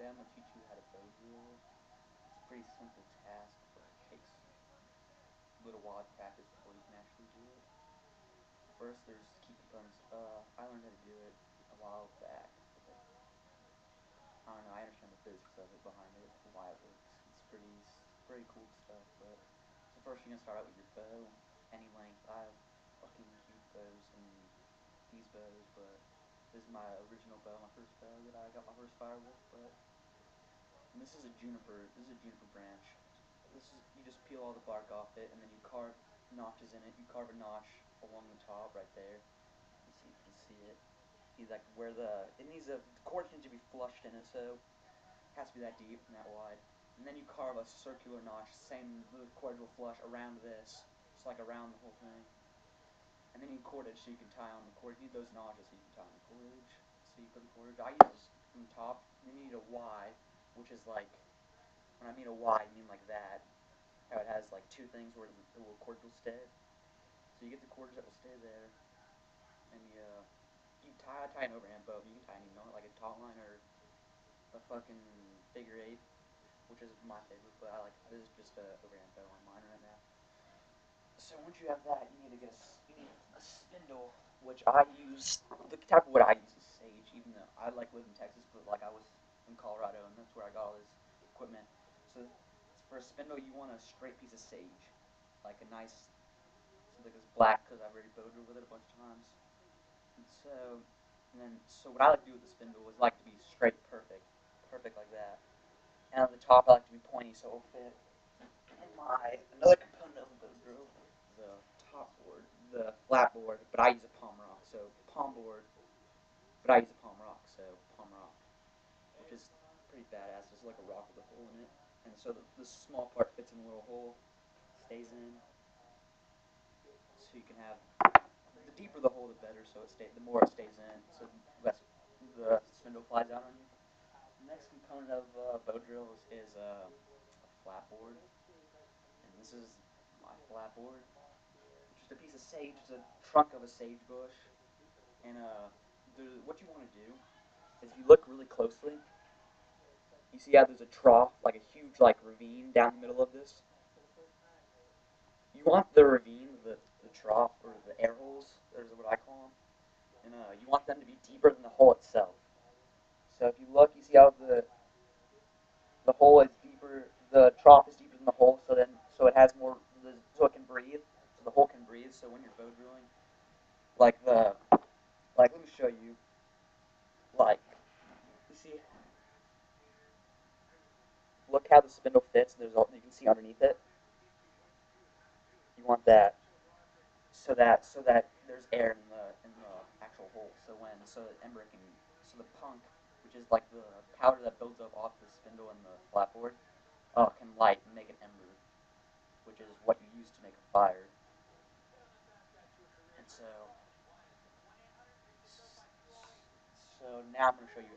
today I'm going to teach you how to bow drill. It's a pretty simple task, but it takes a little while of practice before you can actually do it. First, there's key components. I learned how to do it a while back, but I don't know. I understand the physics of it behind it, why it works. It's pretty cool stuff. But so first, you're gonna start out with your bow, any length. I have fucking huge bows and these bows, but this is my original bow, my first bow that I got my first fire with. But and this is a juniper. This is a juniper branch. This is you just peel all the bark off it, and then you carve notches in it. You carve a notch along the top right there. Let's see if you can see it. See like where it needs the cord needs to be flushed in it, so it has to be that deep and that wide. And then you carve a circular notch. Same, the cord will flush around this, just like around the whole thing. And then you cordage so you can tie on the cord. You need those notches so you can tie on the cordage. So you put the cordage. I use from the top. Then you need a Y, which is like when I mean a Y, I mean like that. How it has like two things where the little cord will stay. So you get the cordage that will stay there, and you tie an overhand bow. You can tie any knot like a taut line or a fucking figure eight, which is my favorite. But I like this is just a overhand bow on mine right now. So once you have that, you need to get you need a spindle, which I use. The type of wood I use is sage, even though I like live in Texas, but like I was in Colorado, and that's where I got all this equipment. So for a spindle, you want a straight piece of sage, like a nice something that's black, because I've already bowed with it a bunch of times. And so what I like to do with the spindle is like to be straight, perfect like that. And on the top, I like to be pointy, so it'll fit in my another component of the bow drill, the top board, the flat board, but I use a palm rock. So palm board, but I use a palm rock. So palm rock, which is pretty badass. It's like a rock with a hole in it, and so the small part fits in a little hole, stays in, so you can have the deeper the hole, the better. So the more it stays in, so less the spindle flies out on you. The next component of bow drills is a flat board, and this is my flat board. It's just a piece of sage, it's a trunk of a sage bush, and what you want to do is if you look really closely, you see how there's a trough, like a huge like ravine down the middle of this. You want the ravine, the trough, or the air holes, there's what I call them, and you want them to be deeper than the hole itself. So if you look, you see how the hole is deeper, the trough is deeper than the hole, so it has more, so it can breathe, so the hole can breathe. So when you're bow drilling, like let me show you, like you see, look how the spindle fits. You can see underneath it. You want that so that there's air in the actual hole. So the ember can so the punk, which is like the powder that builds up off the spindle and the flatboard, can light and make an ember, which is what you use to make a fire. And so now I'm going to show you